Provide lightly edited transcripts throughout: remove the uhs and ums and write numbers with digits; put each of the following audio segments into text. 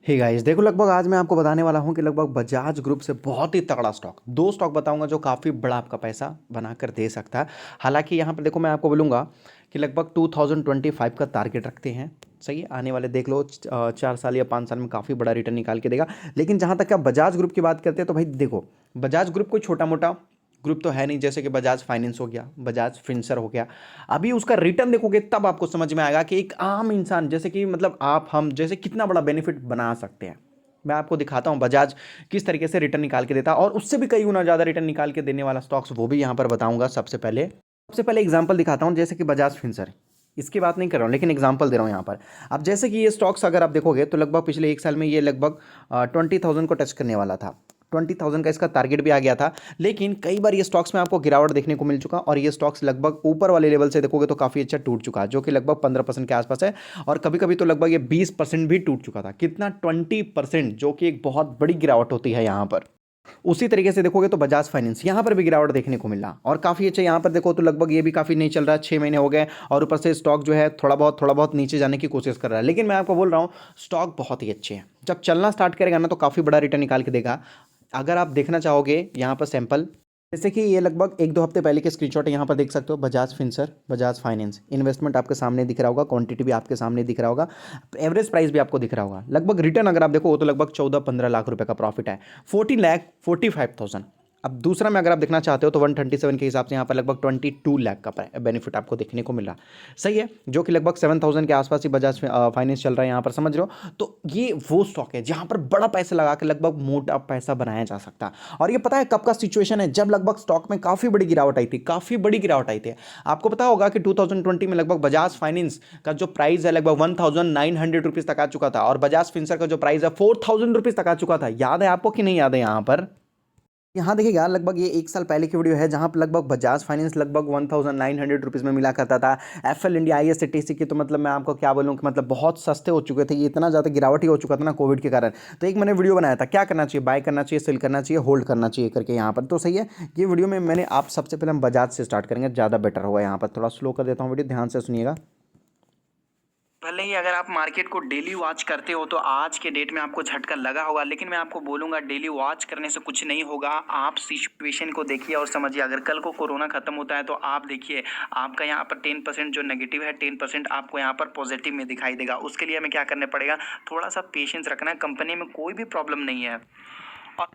Hey guys, देखो लगभग आज मैं आपको बताने वाला हूँ कि लगभग बजाज ग्रुप से बहुत ही तगड़ा स्टॉक, दो स्टॉक बताऊंगा जो काफ़ी बड़ा आपका पैसा बनाकर दे सकता है। हालांकि यहाँ पर देखो मैं आपको बोलूँगा कि लगभग 2025 का टारगेट रखते हैं। सही है, आने वाले देख लो 4 साल या 5 साल में काफ़ी बड़ा रिटर्न निकाल के देगा। लेकिन जहाँ तक आप बजाज ग्रुप की बात करते हैं तो भाई देखो, बजाज ग्रुप कोई छोटा मोटा ग्रुप तो है नहीं। जैसे कि बजाज फाइनेंस हो गया, बजाज फिनसर हो गया। अभी उसका रिटर्न देखोगे तब आपको समझ में आएगा कि एक आम इंसान जैसे कि मतलब आप हम जैसे कितना बड़ा बेनिफिट बना सकते हैं। मैं आपको दिखाता हूं बजाज किस तरीके से रिटर्न निकाल के देता है, और उससे भी कई गुना ज़्यादा रिटर्न निकाल के देने वाला स्टॉक्स वो भी यहां पर बताऊंगा। सबसे पहले एग्जांपल दिखाता हूं, जैसे कि बजाज फिनसर। इसकी बात नहीं कर रहा हूं लेकिन एग्जांपल दे रहा हूं यहां पर। अब जैसे कि ये स्टॉक्स अगर आप देखोगे तो लगभग पिछले 1 साल में ये लगभग 20,000 को टच करने वाला था। 20,000 का इसका टारगेट भी आ गया था। लेकिन कई बार ये स्टॉक्स में आपको गिरावट देखने को मिल चुका, और ये स्टॉक्स लगभग ऊपर वाले लेवल से देखोगे तो काफ़ी अच्छा टूट चुका है, जो कि लगभग 15% के आसपास है। और कभी कभी तो लगभग ये 20% भी टूट चुका था। कितना? 20%, जो कि एक बहुत बड़ी गिरावट होती है यहाँ पर। उसी तरीके से देखोगे तो बजाज फाइनेंस यहाँ पर भी गिरावट देखने को मिला, और काफ़ी अच्छा यहाँ पर देखो तो लगभग ये भी काफ़ी नहीं चल रहा है, 6 महीने हो गए। और ऊपर से स्टॉक जो है थोड़ा बहुत नीचे जाने की कोशिश कर रहा है। लेकिन मैं आपको बोल रहा हूँ स्टॉक बहुत ही अच्छे हैं। जब चलना स्टार्ट करेगा ना तो काफ़ी बड़ा रिटर्न निकाल के देगा। अगर आप देखना चाहोगे यहाँ पर सैंपल, जैसे कि ये लगभग 1-2 हफ्ते पहले के स्क्रीनशॉट है, यहाँ पर देख सकते हो। बजाज फिनसर, बजाज फाइनेंस, इन्वेस्टमेंट आपके सामने दिख रहा होगा, क्वांटिटी भी आपके सामने दिख रहा होगा, एवरेज प्राइस भी आपको दिख रहा होगा। लगभग रिटर्न अगर आप देखो तो लगभग 14-15 लाख रुपए का प्रॉफिट है। 14,45,000। अब दूसरा में अगर आप देखना चाहते हो तो 137 के हिसाब से यहाँ पर लगभग 22 लाख का बेनिफिट आपको देखने को मिल रहा। सही है, जो कि लगभग 7,000 के आसपास ही बजाज फाइनेंस चल रहा है यहाँ पर, समझ रहे हो। तो ये वो स्टॉक है जहाँ पर बड़ा पैसा लगा के लगभग मोटा पैसा बनाया जा सकता है। और ये पता है कब का सिचुएशन है? जब लगभग स्टॉक में काफ़ी बड़ी गिरावट आई थी, काफ़ी बड़ी गिरावट आई थी। आपको पता होगा कि 2020 में लगभग बजाज फाइनेंस का जो प्राइस है लगभग 1,900 रुपीज़ तक आ चुका था, और बजाज फिंसर का जो प्राइस है 4,000 रुपीज़ तक आ चुका था। याद है आपको कि नहीं याद है? यहाँ पर यहाँ देखिएगा, लगभग ये 1 साल पहले की वीडियो है जहाँ पर लगभग बजाज फाइनेंस लगभग 1,900 रुपीज़ में मिला करता था। एफएल इंडिया, आईएससीटीसी की तो मतलब मैं आपको क्या बोलूँ कि मतलब बहुत सस्ते हो चुके थे। ये इतना ज़्यादा गिरावट ही हो चुका था ना कोविड के कारण। तो एक मैंने वीडियो बनाया था, क्या करना चाहिए, बाय करना चाहिए, सेल करना चाहिए, होल्ड करना चाहिए करके यहाँ पर। तो सही है, ये वीडियो में मैंने आप सबसे पहले हम बजाज से स्टार्ट करेंगे, ज़्यादा बेटर होगा। यहाँ पर थोड़ा स्लो कर देता हूँ वीडियो, ध्यान से सुनिएगा। भले ही अगर आप मार्केट को डेली वॉच करते हो तो आज के डेट में आपको झटका लगा होगा, लेकिन मैं आपको बोलूंगा डेली वॉच करने से कुछ नहीं होगा। आप सिचुएशन को देखिए और समझिए। अगर कल को कोरोना खत्म होता है तो आप देखिए आपका यहाँ पर 10% जो नेगेटिव है, 10% आपको यहाँ पर पॉजिटिव में दिखाई देगा। उसके लिए हमें क्या करना पड़ेगा? थोड़ा सा पेशेंस रखना है। कंपनी में कोई भी प्रॉब्लम नहीं है।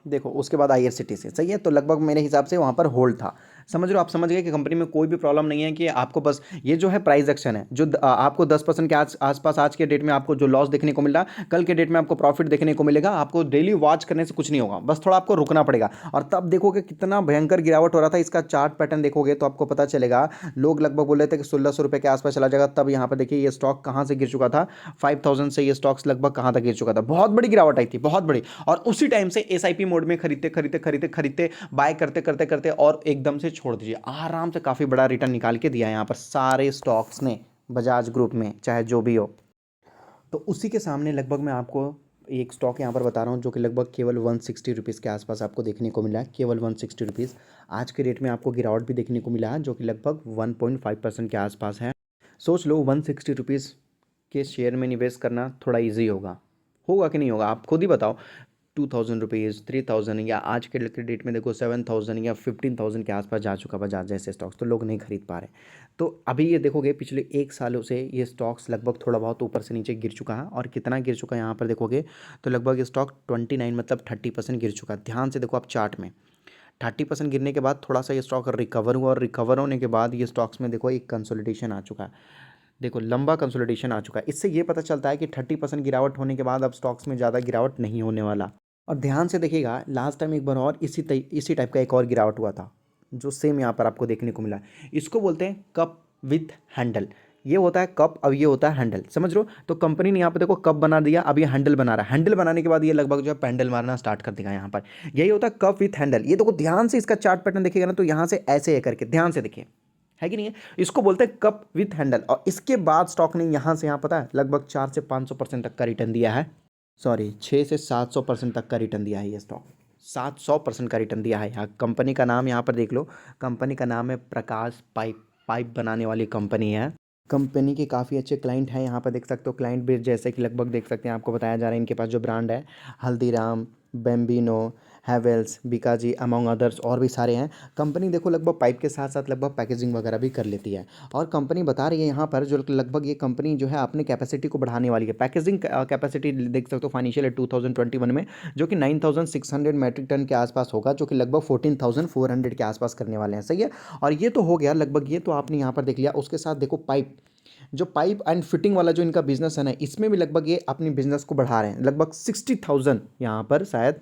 देखो उसके बाद आईआरसीटीसी, सही है। तो लगभग मेरे हिसाब से वहाँ पर होल्ड था। समझ रहे हो? आप समझ गए कि कंपनी में कोई भी प्रॉब्लम नहीं है, कि आपको बस ये जो है प्राइस एक्शन है, जो आपको 10% के आसपास आज के डेट में आपको जो लॉस देखने को मिल रहा है, कल के डेट में आपको प्रॉफिट देखने को मिलेगा। आपको डेली वॉच करने से कुछ नहीं होगा, बस थोड़ा आपको रुकना पड़ेगा। और तब देखोगे कितना भयंकर गिरावट हो रहा था। इसका चार्ट पैटर्न देखोगे तो आपको पता चलेगा। लोग लगभग बोल रहे थे कि 1,600 रुपये के आसपास चला जाएगा, तब यहाँ पर देखिए ये स्टॉक कहाँ से गिर चुका था। 5,000 से ये स्टॉक्स लगभग कहाँ तक गिर चुका था। बहुत बड़ी गिरावट आई थी, बहुत बड़ी। और उसी टाइम से एसआईपी मोड में खरीदते खरीदते खरीदते खरीदते बाय करते करते करते और एकदम से छोड़ दीजिए, आराम से काफ़ी बड़ा रिटर्न निकाल के दिया यहाँ पर सारे स्टॉक्स ने, बजाज ग्रुप में चाहे जो भी हो। तो उसी के सामने लगभग मैं आपको एक स्टॉक यहाँ पर बता रहा हूँ, जो कि लगभग केवल 160 रुपीज़ के आसपास आपको देखने को मिला है। केवल 160 रुपीज़। आज के रेट में आपको गिरावट भी देखने को मिला है, जो कि लगभग 1.5% के आसपास है। सोच लो 160 रुपीज़ के शेयर में निवेश करना थोड़ा ईजी होगा, होगा कि नहीं होगा? आप खुद ही बताओ। 2,000 रुपीज़, 3,000, या आज के डेट में देखो 7,000 या 15,000 के आसपास जा चुका बजाज जैसे स्टॉक्स, तो लोग नहीं खरीद पा रहे। तो अभी ये देखोगे पिछले 1 सालों से ये स्टॉक्स लगभग थोड़ा बहुत ऊपर से नीचे गिर चुका है। और कितना गिर चुका है यहाँ पर देखोगे तो लगभग ये स्टॉक 29 मतलब 30% गिर चुका है। ध्यान से देखो आप चार्ट में, 30% गिरने के बाद थोड़ा सा ये स्टॉक रिकवर हुआ, और रिकवर होने के बाद ये स्टॉक्स में देखो एक कंसोलिडेशन आ चुका है। देखो लंबा कंसोलिडेशन आ चुका है। इससे ये पता चलता है कि 30% गिरावट होने के बाद अब स्टॉक्स में ज़्यादा गिरावट नहीं होने वाला। और ध्यान से देखिएगा, लास्ट टाइम एक बार और इसी टाइप का एक और गिरावट हुआ था, जो सेम यहाँ पर आपको देखने को मिला। इसको बोलते हैं कप विथ हैंडल। ये होता है कप, अब ये होता है हैंडल, समझ रहे हो? तो कंपनी ने यहाँ पर देखो कप बना दिया, अब ये हैंडल बना रहा है। हैंडल बनाने के बाद ये लगभग जो है पैंडल मारना स्टार्ट कर देगा यहाँ पर। यही होता है कप विथ हैंडल। ये देखो ध्यान से इसका चार्ट पैटर्न देखिएगा ना, तो यहाँ से ऐसे है करके, ध्यान से देखिए, है कि नहीं है? इसको बोलते हैं कप विथ हैंडल। और इसके बाद स्टॉक ने यहाँ से यहाँ पता है लगभग 400 से 500% तक का रिटर्न दिया है। सॉरी, 600 से 700% तक का रिटर्न दिया है ये स्टॉक। 700% का रिटर्न दिया है। यहाँ कंपनी का नाम यहाँ पर देख लो, कंपनी का नाम है प्रकाश पाइप। पाइप बनाने वाली कंपनी है। कंपनी के काफ़ी अच्छे क्लाइंट हैं, यहाँ पर देख सकते हो क्लाइंट बेस जैसे कि लगभग देख सकते हैं, आपको बताया जा रहा है इनके पास जो ब्रांड है हल्दीराम, बेम्बिनो, हैवेल्स, बीकाजी अमंग अदर्स और भी सारे हैं। कंपनी देखो लगभग पाइप के साथ साथ लगभग पैकेजिंग वगैरह भी कर लेती है, और कंपनी बता रही है यहाँ पर जो लगभग ये कंपनी जो है अपनी कैपेसिटी को बढ़ाने वाली है। पैकेजिंग कैपेसिटी देख सकते हो फाइनेंशियल 2021 में जो कि 9600 मैट्रिक टन के आसपास होगा, जो कि लगभग 14400 के आसपास करने वाले हैं। सही है, और ये तो हो गया लगभग, ये तो आपने यहाँ पर देख लिया। उसके साथ देखो पाइप, जो पाइप एंड फिटिंग वाला जो इनका बिजनेस है ना, इसमें भी लगभग ये अपनी बिजनेस को बढ़ा रहे हैं। लगभग 60,000 यहाँ पर शायद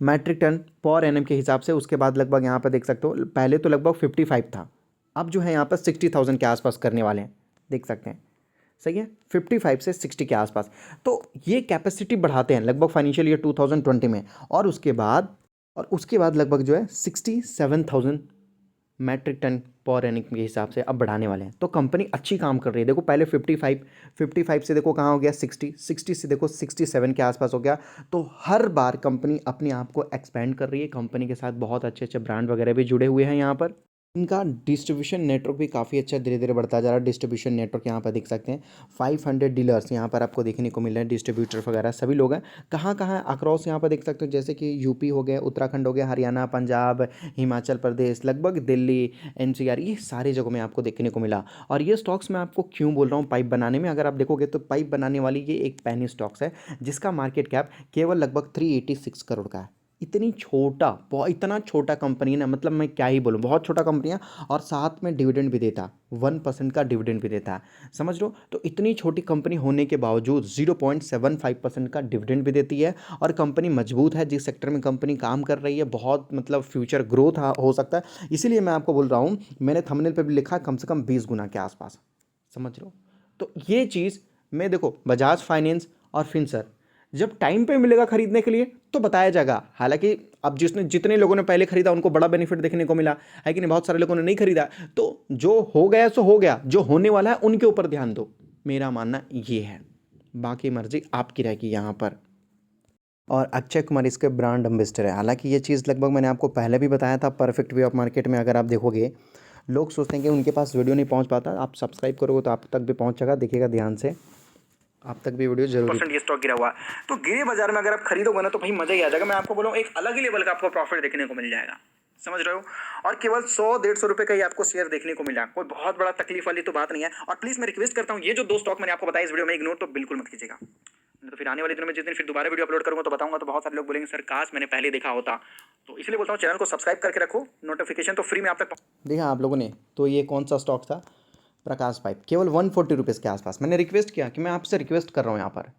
मैट्रिक टन पर एनएम के हिसाब से। उसके बाद लगभग यहाँ पर देख सकते हो पहले तो लगभग 55 था, अब जो है यहाँ पर 60,000 के आसपास करने वाले हैं, देख सकते हैं। सही है, 55 से 60 के आसपास। तो ये कैपेसिटी बढ़ाते हैं लगभग फाइनेंशियल ईयर 2020 में, और उसके बाद लगभग जो है 67,000 मैट्रिक टन पर एनम के हिसाब से अब बढ़ाने वाले हैं। तो कंपनी अच्छी काम कर रही है। देखो पहले 55 से देखो कहाँ हो गया 60 से देखो 67 के आसपास हो गया। तो हर बार कंपनी अपने आप को एक्सपेंड कर रही है। कंपनी के साथ बहुत अच्छे अच्छे ब्रांड वगैरह भी जुड़े हुए हैं यहाँ पर। इनका डिस्ट्रीब्यूशन नेटवर्क भी काफ़ी अच्छा धीरे धीरे बढ़ता जा रहा है। डिस्ट्रीब्यूशन नेटवर्क यहाँ पर देख सकते हैं 500 डीलर्स यहाँ पर आपको देखने को मिल रहे हैं, डिस्ट्रीब्यूटर वगैरह सभी लोग हैं। कहाँ कहाँ अक्रॉस यहाँ पर देख सकते हो, जैसे कि यूपी हो गया, उत्तराखंड हो गया, हरियाणा, पंजाब, हिमाचल प्रदेश, लगभग दिल्ली, एनसीआर, ये सारी जगहों में आपको देखने को मिला। और ये स्टॉक्स मैं आपको क्यों बोल रहा हूँ पाइप बनाने में, अगर आप देखोगे तो पाइप बनाने वाली ये एक पेनी स्टॉक्स है जिसका मार्केट कैप केवल लगभग 386 करोड़ का है। इतना छोटा कंपनी है ना, मतलब मैं क्या ही बोलूँ, बहुत छोटा कंपनी है, और साथ में डिविडेंड भी देता, 1% का डिविडेंड भी देता है, समझ लो। तो इतनी छोटी कंपनी होने के बावजूद 0.75% का डिविडेंड भी देती है, और कंपनी मजबूत है। जिस सेक्टर में कंपनी काम कर रही है बहुत मतलब फ्यूचर ग्रोथ हो सकता है। इसीलिए मैं आपको बोल रहा हूँ, मैंने थंबनेल पर भी लिखा कम से कम 20 गुना के आसपास, समझ लो। तो ये चीज़ मैं देखो बजाज फाइनेंस और फिनसर जब टाइम पे मिलेगा खरीदने के लिए तो बताया जाएगा। हालांकि अब जितने लोगों ने पहले खरीदा उनको बड़ा बेनिफिट देखने को मिला है कि नहीं, बहुत सारे लोगों ने नहीं खरीदा। तो जो हो गया सो हो गया, जो होने वाला है उनके ऊपर ध्यान दो, मेरा मानना ये है। बाकी मर्जी आपकी रहेगी यहाँ पर। और अक्षय कुमार इसके ब्रांड एम्बेसडर है। हालांकि ये चीज़ लगभग मैंने आपको पहले भी बताया था। परफेक्ट वे ऑफ मार्केट में अगर आप देखोगे, लोग सोचते हैं कि उनके पास वीडियो नहीं पहुँच पाता, आप सब्सक्राइब करोगे तो आप तक भी पहुँचेगा। देखिएगा ध्यान से, आप तक भी वीडियो जरूर। % ये स्टॉक गिरा हुआ है, तो गिरे बाजार में अगर आप खरीदोगे ना तो भाई मजा ही आ जाएगा। मैं आपको बोलूँ एक अलग ही लेवल का आपको प्रॉफिट देखने को मिल जाएगा, समझ रहे हो। और केवल 100-150 रुपए का ही आपको शेयर देखने को मिला, कोई बहुत बड़ा तकलीफ वाली तो बात नहीं है। और प्लीज मैं रिक्वेस्ट करता हूँ, ये जो 2 स्टॉक मैंने आपको बताया इस वीडियो में, इग्नोर तो बिल्कुल मत कीजिएगा। तो फिर आने वाले दिनों में जिस दिन फिर दोबारा वीडियो अपलोड करूंगा तो बताऊंगा, तो बहुत सारे लोग बोलेंगे सर काश मैंने पहले देखा होता। तो इसलिए बोलता हूँ चैनल को सब्सक्राइब करके रखो, नोटिफिकेशन तो फ्री में आप तक। देखा आप लोगों ने, तो ये कौन सा स्टॉक था, प्रकाश पाइप, केवल 140 रुपीज़ के आसपास। मैंने रिक्वेस्ट किया कि मैं आपसे रिक्वेस्ट कर रहा हूँ यहाँ पर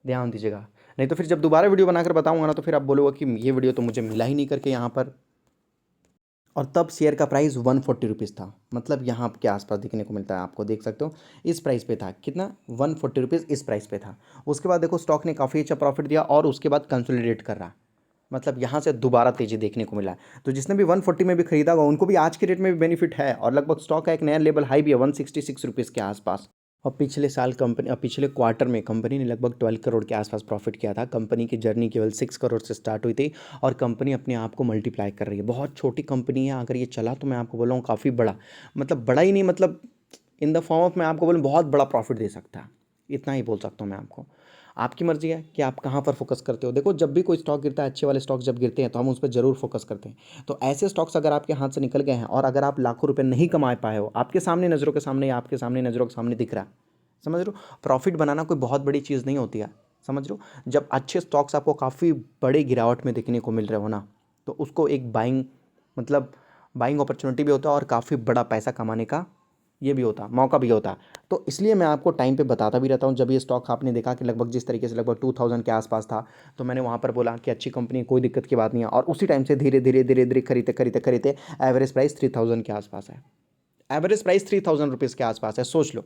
ध्यान दीजिएगा, नहीं तो फिर जब दोबारा वीडियो बनाकर बताऊंगा ना तो फिर आप बोलोगे कि ये वीडियो तो मुझे मिला ही नहीं करके यहाँ पर। और तब शेयर का प्राइस 140 रुपीज़ था, मतलब यहाँ के आसपास देखने को मिलता है आपको, देख सकते हो इस प्राइस पे था, कितना 140 रुपीज़ इस प्राइस पे था। उसके बाद देखो स्टॉक ने काफ़ी अच्छा प्रॉफिट दिया और उसके बाद कंसोलिडेट कर रहा, मतलब यहाँ से दोबारा तेजी देखने को मिला। तो जिसने भी 140 में भी खरीदा होगा उनको भी आज के रेट में भी बेनिफिट है, और लगभग स्टॉक का एक नया लेवल हाई भी है 166 रुपीज़ के आसपास। और पिछले क्वार्टर में कंपनी ने लगभग 12 करोड़ के आसपास प्रॉफिट किया था। कंपनी की जर्नी केवल 6 करोड़ से स्टार्ट हुई थी, और कंपनी अपने आप को मल्टीप्लाई कर रही है। बहुत छोटी कंपनी है, अगर ये चला तो मैं आपको बोल रहा हूँ काफ़ी बड़ा, मतलब बड़ा ही नहीं, मतलब इन द फॉर्म ऑफ मैं आपको बोलूँ बहुत बड़ा प्रॉफिट दे सकता है, इतना ही बोल सकता हूँ मैं आपको। आपकी मर्जी है कि आप कहाँ पर फोकस करते हो। देखो जब भी कोई स्टॉक गिरता है, अच्छे वाले स्टॉक जब गिरते हैं तो हम उस पर जरूर फोकस करते हैं। तो ऐसे स्टॉक्स अगर आपके हाथ से निकल गए हैं और अगर आप लाखों रुपए नहीं कमा पाए हो, आपके सामने नज़रों के सामने, आपके सामने नज़रों के सामने दिख रहा है, समझ लो। प्रॉफिट बनाना कोई बहुत बड़ी चीज़ नहीं होती है, समझ लो। जब अच्छे स्टॉक्स आपको काफ़ी बड़े गिरावट में देखने को मिल रहे हो ना, तो उसको एक बाइंग अपॉर्चुनिटी भी होता है, और काफ़ी बड़ा पैसा कमाने का ये भी होता, मौका भी होता। तो इसलिए मैं आपको टाइम पे बताता भी रहता हूँ। जब ये स्टॉक आपने देखा कि लगभग जिस तरीके से लगभग 2000 के आसपास था, तो मैंने वहाँ पर बोला कि अच्छी कंपनी, कोई दिक्कत की बात नहीं है। और उसी टाइम से धीरे धीरे खरीदते एवरेज प्राइस 3000 के आसपास है। एवरेज प्राइस 3000 रुपीज़ के आसपास है, सोच लो।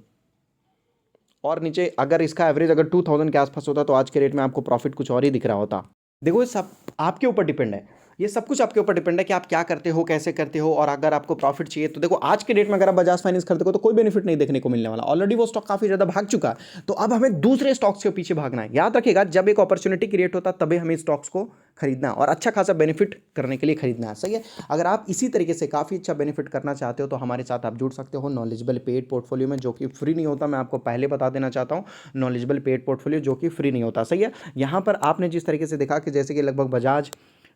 और नीचे अगर इसका एवरेज अगर 2000 के आसपास होता तो आज के रेट में आपको प्रॉफिट कुछ और ही दिख रहा होता। देखो ये सब आपके ऊपर डिपेंड है। ये सब कुछ आपके ऊपर डिपेंड है कि आप क्या करते हो, कैसे करते हो, और अगर आपको प्रॉफिट चाहिए तो देखो आज के डेट में अगर आप बजाज फाइनेंस खरीदते हो तो कोई बेनिफिट नहीं देखने को मिलने वाला, ऑलरेडी वो स्टॉक काफी ज्यादा भाग चुका है। तो अब हमें दूसरे स्टॉक्स के पीछे भागना है। याद रखिएगा, जब एक अपॉर्चुनिटी क्रिएट होता है तभी हमें स्टॉक्स को खरीदना है और अच्छा खासा बेनिफिट करने के लिए खरीदना है, सही है। अगर आप इसी तरीके से काफ़ी अच्छा बेनिफिट करना चाहते हो तो हमारे साथ आप जुड़ सकते हो नॉलेजेबल पेड पोर्टफोलियो में, जो कि फ्री नहीं होता। मैं आपको पहले बता देना चाहता हूँ, नॉलेजेबल पेड पोर्टफोलियो जो कि फ्री नहीं होता, सही है। यहाँ पर आपने जिस तरीके से देखा कि जैसे कि लगभग बजाज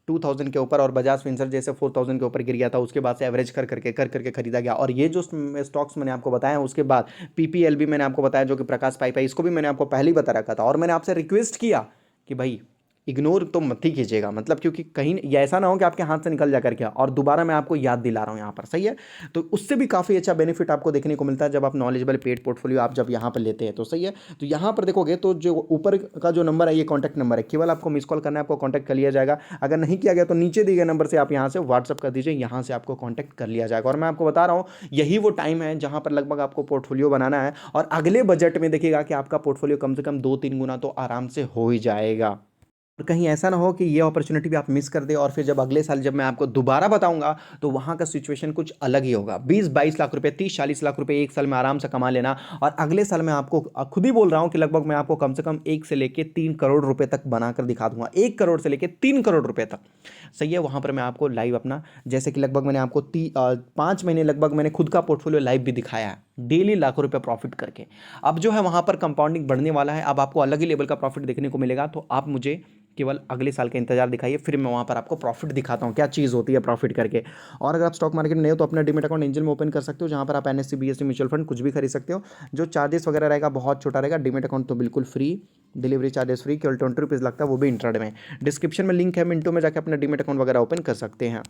2000 के ऊपर और बजाज फिंसर जैसे 4000 के ऊपर गिर गया था, उसके बाद से एवरेज कर करके खरीदा गया। और ये जो स्टॉक्स मैंने आपको बताया, उसके बाद पीपीएल भी मैंने आपको बताया, जो कि प्रकाश पाइप है, इसको भी मैंने आपको पहले ही बता रखा था। और मैंने आपसे रिक्वेस्ट किया कि भाई इग्नोर तो मत ही कीजिएगा, मतलब क्योंकि कहीं ये ऐसा ना हो कि आपके हाथ से निकल जा कर क्या। और दोबारा मैं आपको याद दिला रहा हूँ यहाँ पर, सही है। तो उससे भी काफ़ी अच्छा बेनिफिट आपको देखने को मिलता है जब आप नॉलेजेबल पेड पोर्टफोलियो आप जब यहाँ पर लेते हैं, तो सही है। तो यहाँ पर देखोगे तो जो ऊपर का जो नंबर है ये कॉन्टैक्ट नंबर है, केवल आपको मिस कॉल करना है, आपको कॉन्टैक्ट कर लिया जाएगा। अगर नहीं किया गया तो नीचे दिए गए नंबर से आप यहाँ से व्हाट्सअप कर दीजिए, यहाँ से आपको कॉन्टैक्ट कर लिया जाएगा। और मैं आपको बता रहा हूँ यही वो टाइम है जहाँ पर लगभग आपको पोर्टफोलियो बनाना है, और अगले बजट में देखिएगा कि आपका पोर्टफोलियो कम से कम 2-3 गुना तो आराम से हो ही जाएगा। और कहीं ऐसा ना हो कि ये अपॉर्चुनिटी भी आप मिस कर दे और फिर जब अगले साल जब मैं आपको दोबारा बताऊंगा तो वहाँ का सिचुएशन कुछ अलग ही होगा। 20-22 लाख रुपए, 30-40 लाख रुपए एक साल में आराम से कमा लेना, और अगले साल मैं आपको खुद ही बोल रहा हूँ कि लगभग मैं आपको कम से कम 1 से लेके 3 करोड़ रुपए तक बनाकर दिखा दूंगा, 1 करोड़ से लेके 3 करोड़ रुपए तक, सही है। वहाँ पर मैं आपको लाइव अपना, जैसे कि लगभग मैंने आपको 5 महीने लगभग मैंने खुद का पोर्टफोलियो लाइव भी दिखाया है, डेली लाखों रुपए प्रॉफिट करके। अब जो है वहाँ पर कंपाउंडिंग बढ़ने वाला है, अब आपको अलग ही लेवल का प्रॉफिट देखने को मिलेगा। तो आप मुझे केवल अगले साल का इंतजार दिखाइए, फिर मैं वहाँ पर आपको प्रॉफिट दिखाता हूँ क्या चीज़ होती है प्रॉफिट करके। और अगर आप स्टॉक मार्केट में नहीं हो तो अपना डीमैट अकाउंट एंजल में ओपन कर सकते हो, जहाँ पर आप एनएससी बीएससी म्यूचुअल फंड कुछ भी खरीद सकते हो। जो चार्जेस वगैरह रहेगा बहुत छोटा रहेगा, डीमैट अकाउंट तो बिल्कुल फ्री, डिलीवरी चार्जेस फ्री, केवल 20 रुपीज़ लगता है, वो भी इंट्राडे में। डिस्क्रिप्शन में लिंक है, मिनटों में जाकर अपना डीमैट अकाउंट वगैरह ओपन कर सकते हैं।